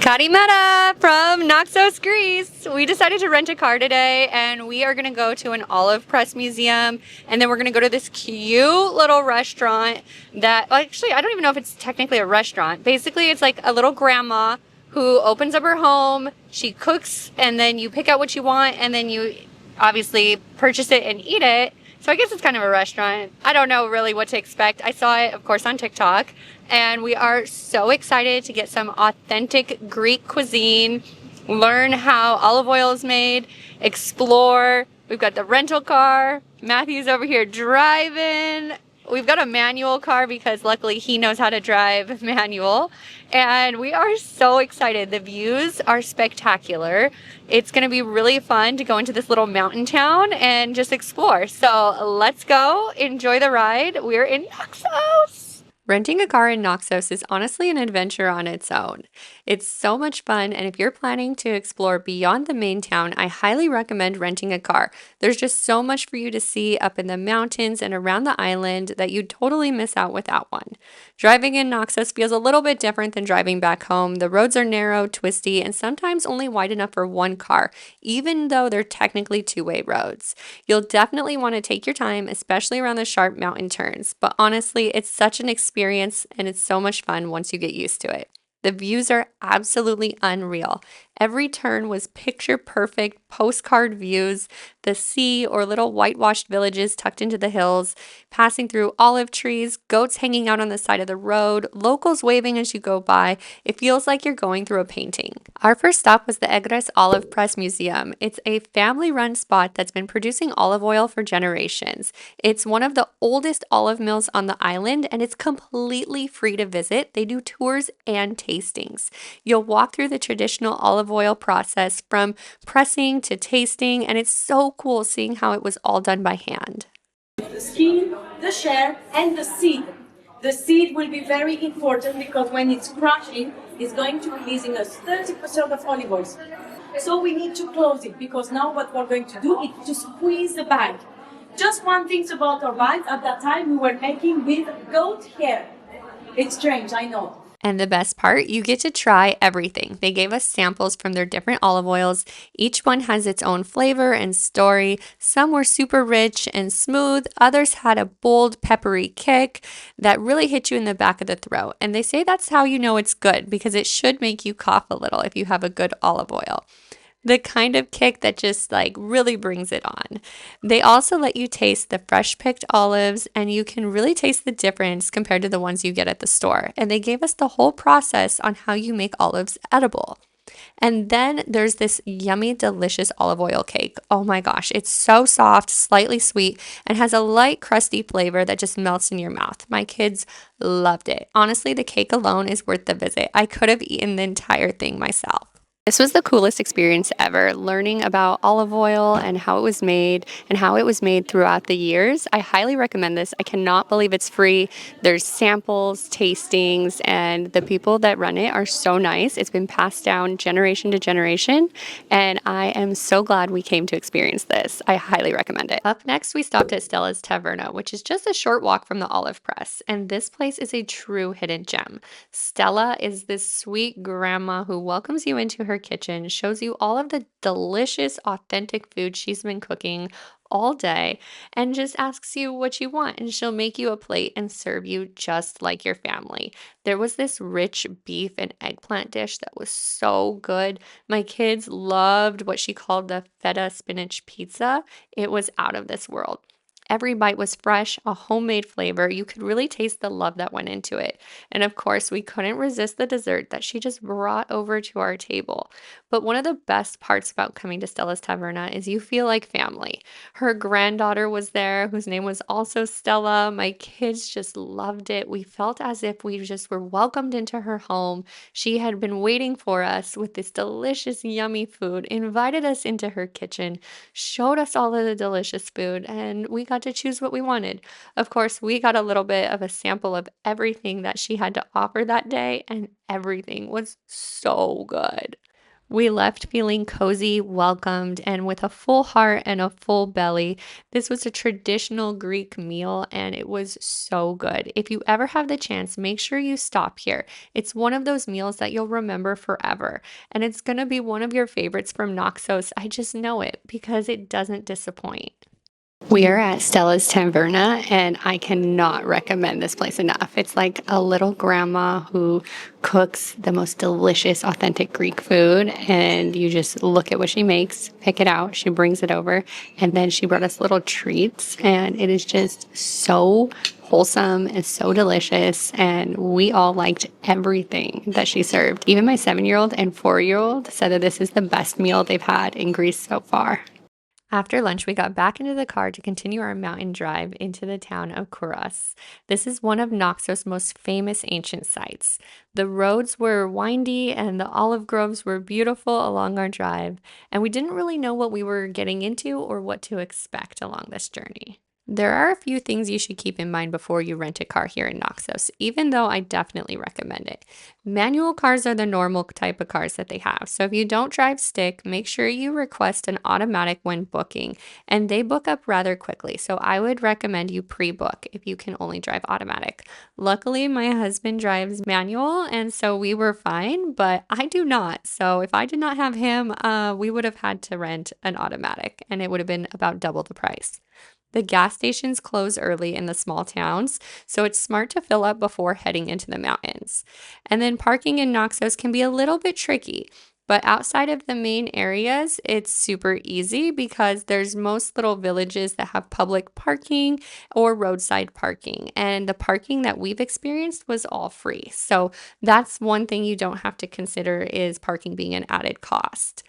Karimera from Naxos, Greece. We decided to rent a car today and we are going to go to an olive press museum and then we're going to go to this cute little restaurant that, well, actually, I don't even know if it's technically a restaurant. Basically, it's like a little grandma who opens up her home, she cooks, and then you pick out what you want and then you obviously purchase it and eat it. So I guess it's kind of a restaurant. I don't know really what to expect. I saw it, of course, on TikTok. And we are so excited to get some authentic Greek cuisine, learn how olive oil is made, explore. We've got the rental car. Matthew's over here driving. We've got a manual car because luckily he knows how to drive manual. And we are so excited. The views are spectacular. It's going to be really fun to go into this little mountain town and just explore. So let's go enjoy the ride. We're in Naxos. Renting a car in Naxos is honestly an adventure on its own. It's so much fun, and if you're planning to explore beyond the main town, I highly recommend renting a car. There's just so much for you to see up in the mountains and around the island that you'd totally miss out without one. Driving in Naxos feels a little bit different than driving back home. The roads are narrow, twisty, and sometimes only wide enough for one car, even though they're technically two-way roads. You'll definitely want to take your time, especially around the sharp mountain turns, but honestly, it's such an experience and it's so much fun once you get used to it. The views are absolutely unreal. Every turn was picture perfect postcard views, the sea or little whitewashed villages tucked into the hills, passing through olive trees, goats hanging out on the side of the road, locals waving as you go by. It feels like you're going through a painting. Our first stop was the Eggares Olive Press Museum. It's a family-run spot that's been producing olive oil for generations. It's one of the oldest olive mills on the island and it's completely free to visit. They do tours and tastings. You'll walk through the traditional olive oil process from pressing to tasting, and it's so cool seeing how it was all done by hand. The skin, the shell, and the seed. The seed will be very important because when it's crushing, it's going to releasing us 30% of olive oil. So we need to close it because now what we're going to do is to squeeze the bag. Just one thing about our bags, at that time we were making with goat hair. It's strange, I know. And the best part, you get to try everything. They gave us samples from their different olive oils. Each one has its own flavor and story. Some were super rich and smooth. Others had a bold, peppery kick that really hit you in the back of the throat. And they say that's how you know it's good because it should make you cough a little if you have a good olive oil. The kind of kick that just like really brings it on. They also let you taste the fresh picked olives and you can really taste the difference compared to the ones you get at the store. And they gave us the whole process on how you make olives edible. And then there's this yummy, delicious olive oil cake. Oh my gosh, it's so soft, slightly sweet, and has a light, crusty flavor that just melts in your mouth. My kids loved it. Honestly, the cake alone is worth the visit. I could have eaten the entire thing myself. This was the coolest experience ever, learning about olive oil and how it was made throughout the years. I highly recommend this. I cannot believe it's free. There's samples, tastings, and the people that run it are so nice. It's been passed down generation to generation, and I am so glad we came to experience this. I highly recommend it. Up next, we stopped at Stella's Taverna, which is just a short walk from the olive press, and this place is a true hidden gem. Stella is this sweet grandma who welcomes you into her kitchen, shows you all of the delicious, authentic food she's been cooking all day, and just asks you what you want, and she'll make you a plate and serve you just like your family. There was this rich beef and eggplant dish that was so good. My kids loved what she called the feta spinach pizza. It was out of this world. Every bite was fresh, a homemade flavor. You could really taste the love that went into it. And of course, we couldn't resist the dessert that she just brought over to our table. But one of the best parts about coming to Stella's Taverna is you feel like family. Her granddaughter was there, whose name was also Stella. My kids just loved it. We felt as if we just were welcomed into her home. She had been waiting for us with this delicious, yummy food, invited us into her kitchen, showed us all of the delicious food, and we got to choose what we wanted. Of course, we got a little bit of a sample of everything that she had to offer that day, and everything was so good. We left feeling cozy, welcomed, and with a full heart and a full belly. This was a traditional Greek meal and it was so good. If you ever have the chance, make sure you stop here. It's one of those meals that you'll remember forever, and it's going to be one of your favorites from Naxos. I just know it because it doesn't disappoint. We are at Stella's Taverna, and I cannot recommend this place enough. It's like a little grandma who cooks the most delicious, authentic Greek food, and you just look at what she makes, pick it out, she brings it over, and then she brought us little treats, and it is just so wholesome and so delicious, and we all liked everything that she served. Even my 7-year-old and 4-year-old said that this is the best meal they've had in Greece so far. After lunch, we got back into the car to continue our mountain drive into the town of Kouros. This is one of Naxos' most famous ancient sites. The roads were windy and the olive groves were beautiful along our drive, and we didn't really know what we were getting into or what to expect along this journey. There are a few things you should keep in mind before you rent a car here in Naxos, even though I definitely recommend it. Manual cars are the normal type of cars that they have. So if you don't drive stick, make sure you request an automatic when booking, and they book up rather quickly. So I would recommend you pre-book if you can only drive automatic. Luckily, my husband drives manual, and so we were fine, but I do not. So if I did not have him, we would have had to rent an automatic, and it would have been about double the price. The gas stations close early in the small towns, so it's smart to fill up before heading into the mountains. And then parking in Naxos can be a little bit tricky, but outside of the main areas, it's super easy because there's most little villages that have public parking or roadside parking. And the parking that we've experienced was all free. So that's one thing you don't have to consider is parking being an added cost.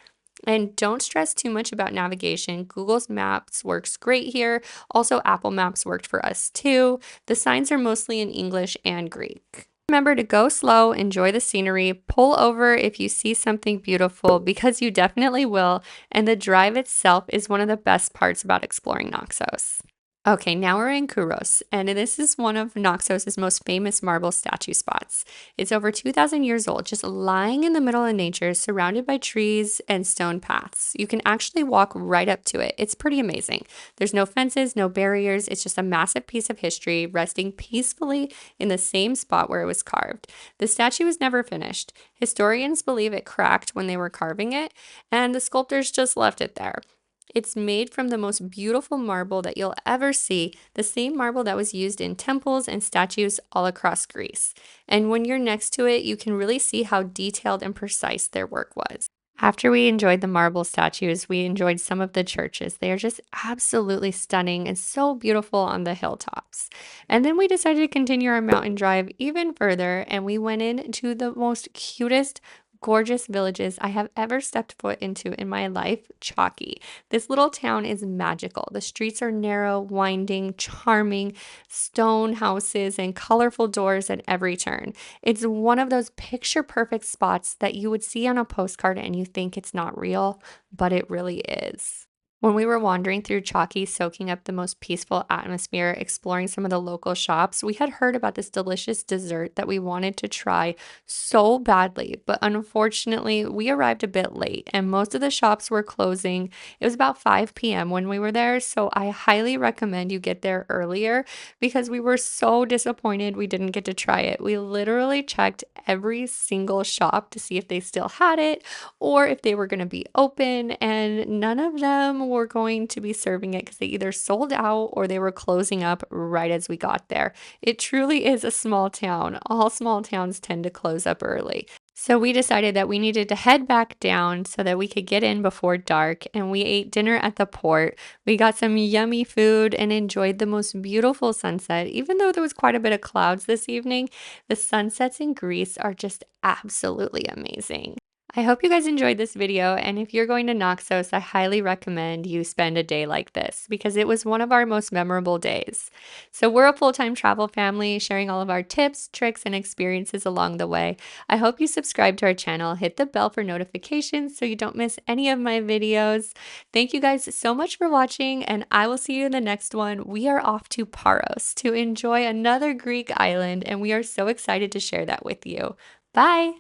And don't stress too much about navigation. Google's Maps works great here. Also, Apple Maps worked for us too. The signs are mostly in English and Greek. Remember to go slow, enjoy the scenery, pull over if you see something beautiful because you definitely will. And the drive itself is one of the best parts about exploring Naxos. Okay, now we're in Kouros, and this is one of Naxos' most famous marble statue spots. It's over 2,000 years old, just lying in the middle of nature, surrounded by trees and stone paths. You can actually walk right up to it. It's pretty amazing. There's no fences, no barriers. It's just a massive piece of history resting peacefully in the same spot where it was carved. The statue was never finished. Historians believe it cracked when they were carving it, and the sculptors just left it there. It's made from the most beautiful marble that you'll ever see, the same marble that was used in temples and statues all across Greece. And when you're next to it, you can really see how detailed and precise their work was. After we enjoyed the marble statues, we enjoyed some of the churches. They are just absolutely stunning and so beautiful on the hilltops. And then we decided to continue our mountain drive even further, and we went into the most cutest, gorgeous villages I have ever stepped foot into in my life, Chalki. This little town is magical. The streets are narrow, winding, charming, stone houses, and colorful doors at every turn. It's one of those picture perfect spots that you would see on a postcard and you think it's not real, but it really is. When we were wandering through Chalki, soaking up the most peaceful atmosphere, exploring some of the local shops, we had heard about this delicious dessert that we wanted to try so badly. But unfortunately, we arrived a bit late and most of the shops were closing. It was about 5 p.m. when we were there, so I highly recommend you get there earlier because we were so disappointed we didn't get to try it. We literally checked every single shop to see if they still had it or if they were going to be open, and none of them were going to be serving it because they either sold out or they were closing up right as we got there. It truly is a small town. All small towns tend to close up early. So we decided that we needed to head back down so that we could get in before dark, and we ate dinner at the port. We got some yummy food and enjoyed the most beautiful sunset. Even though there was quite a bit of clouds this evening, the sunsets in Greece are just absolutely amazing. I hope you guys enjoyed this video, and if you're going to Naxos, I highly recommend you spend a day like this because it was one of our most memorable days. So we're a full-time travel family sharing all of our tips, tricks, and experiences along the way. I hope you subscribe to our channel, hit the bell for notifications so you don't miss any of my videos. Thank you guys so much for watching, and I will see you in the next one. We are off to Paros to enjoy another Greek island, and we are so excited to share that with you. Bye!